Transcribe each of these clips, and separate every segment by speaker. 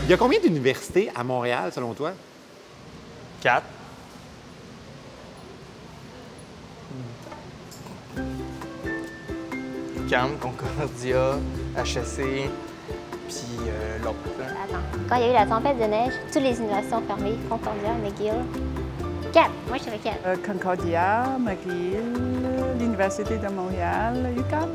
Speaker 1: Il y a combien d'universités à Montréal, selon toi?
Speaker 2: 4. UQAM, Concordia, HEC, puis l'autre.
Speaker 3: Attends. Quand il y a eu la tempête de neige, toutes les universités ont fermé. Concordia, McGill. 4. Moi, je dirais 4.
Speaker 4: Concordia, McGill, l'Université de Montréal, UQAM.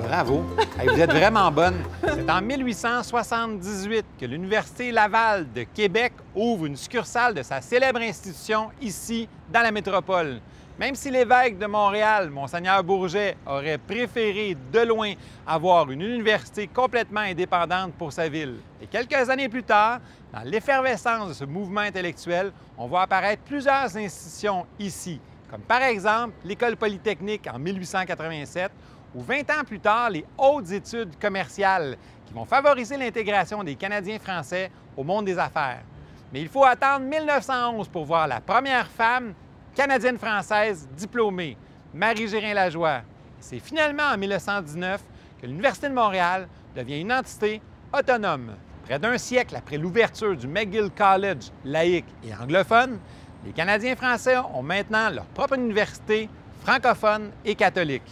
Speaker 1: Bravo! Hey, vous êtes vraiment bonne. C'est en 1878 que l'Université Laval de Québec ouvre une succursale de sa célèbre institution ici, dans la métropole. Même si l'évêque de Montréal, Monseigneur Bourget, aurait préféré de loin avoir une université complètement indépendante pour sa ville. Et quelques années plus tard, dans l'effervescence de ce mouvement intellectuel, on voit apparaître plusieurs institutions ici, comme par exemple l'École polytechnique en 1887, ou 20 ans plus tard, les hautes études commerciales qui vont favoriser l'intégration des Canadiens français au monde des affaires. Mais il faut attendre 1911 pour voir la première femme canadienne-française diplômée, Marie Gérin-Lajoie. C'est finalement en 1919 que l'Université de Montréal devient une entité autonome. Près d'un siècle après l'ouverture du McGill College laïque et anglophone, les Canadiens français ont maintenant leur propre université francophone et catholique.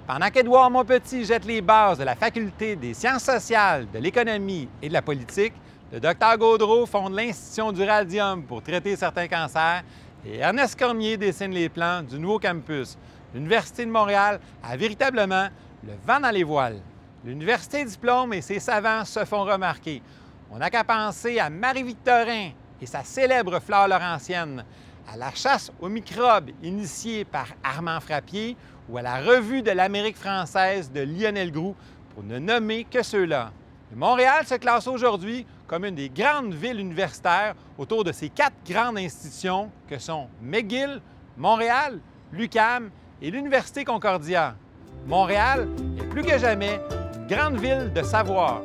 Speaker 1: Pendant qu'Édouard Montpetit jette les bases de la Faculté des sciences sociales, de l'économie et de la politique, le Dr Gaudreault fonde l'Institution du radium pour traiter certains cancers et Ernest Cormier dessine les plans du nouveau campus. L'Université de Montréal a véritablement le vent dans les voiles. L'université diplôme et ses savants se font remarquer. On n'a qu'à penser à Marie-Victorin et sa célèbre flore laurentienne, à la chasse aux microbes initiée par Armand Frappier ou à la Revue de l'Amérique française de Lionel Groulx, pour ne nommer que ceux-là. Montréal se classe aujourd'hui comme une des grandes villes universitaires autour de ces 4 grandes institutions que sont McGill, Montréal, l'UQAM et l'Université Concordia. Montréal est plus que jamais une grande ville de savoir.